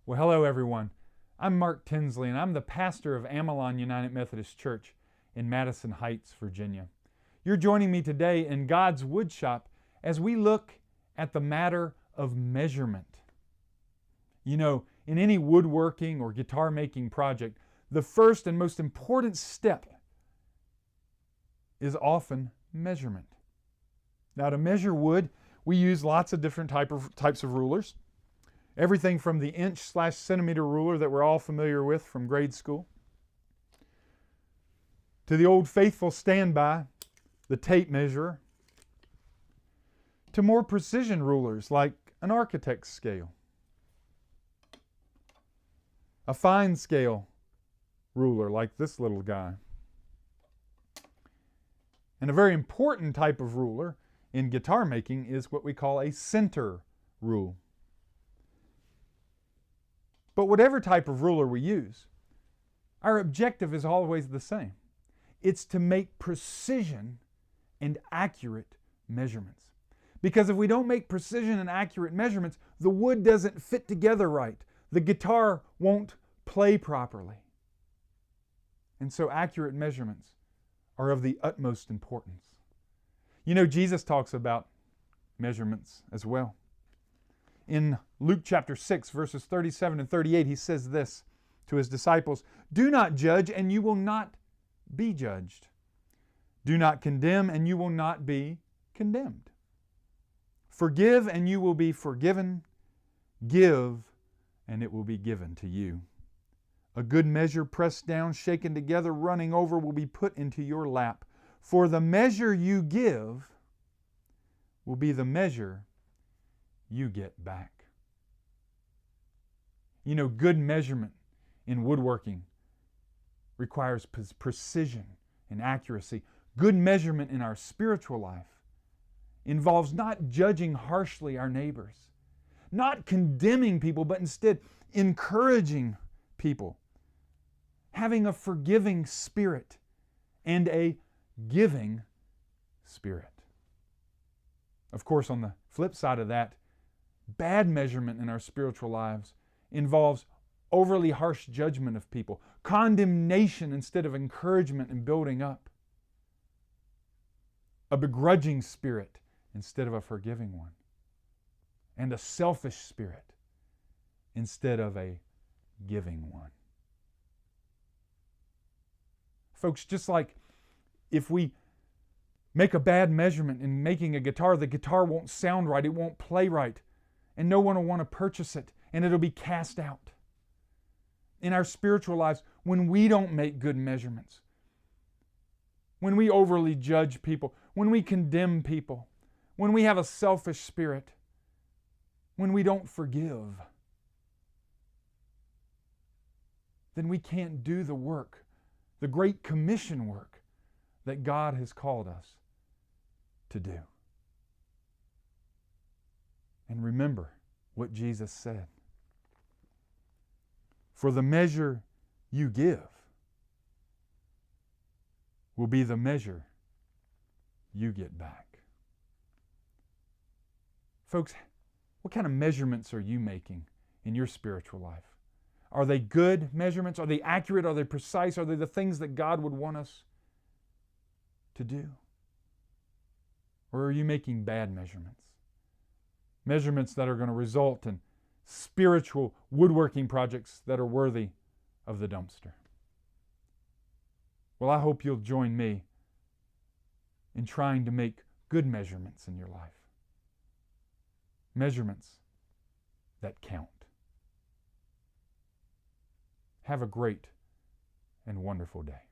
Well, hello everyone. I'm Mark Tinsley and I'm the pastor of Amelon United Methodist Church in Madison Heights, Virginia. You're joining me today in God's Woodshop as we look at the matter of measurement. You know, in any woodworking or guitar making project, the first and most important step is often measurement. Now, to measure wood, we use lots of different types of rulers. Everything from the inch/centimeter ruler that we're all familiar with from grade school, to the old faithful standby, the tape measure, to more precision rulers like an architect's scale, a fine scale ruler like this little guy, and a very important type of ruler in guitar making is what we call a center rule. But whatever type of ruler we use, our objective is always the same. It's to make precision and accurate measurements. Because if we don't make precision and accurate measurements, the wood doesn't fit together right. The guitar won't play properly. And so accurate measurements are of the utmost importance. You know, Jesus talks about measurements as well. In Luke chapter 6, verses 37 and 38, he says this to his disciples, "Do not judge, and you will not be judged. Do not condemn, and you will not be condemned. Forgive, and you will be forgiven. Give, and it will be given to you. A good measure, pressed down, shaken together, running over, will be put into your lap. For the measure you give will be the measure you get back." You know, good measurement in woodworking requires precision and accuracy. Good measurement in our spiritual life involves not judging harshly our neighbors, not condemning people, but instead encouraging people, having a forgiving spirit and a giving spirit. Of course, on the flip side of that, bad measurement in our spiritual lives involves overly harsh judgment of people, condemnation instead of encouragement and building up, a begrudging spirit instead of a forgiving one, and a selfish spirit instead of a giving one. Folks, just like if we make a bad measurement in making a guitar, the guitar won't sound right, it won't play right, and no one will want to purchase it, and it'll be cast out. In our spiritual lives, when we don't make good measurements, when we overly judge people, when we condemn people, when we have a selfish spirit, when we don't forgive, then we can't do the work, the Great Commission work that God has called us to do. And remember what Jesus said. For the measure you give will be the measure you get back. Folks, what kind of measurements are you making in your spiritual life? Are they good measurements? Are they accurate? Are they precise? Are they the things that God would want us to do? Or are you making bad measurements? Measurements that are going to result in spiritual woodworking projects that are worthy of the dumpster. Well, I hope you'll join me in trying to make good measurements in your life. Measurements that count. Have a great and wonderful day.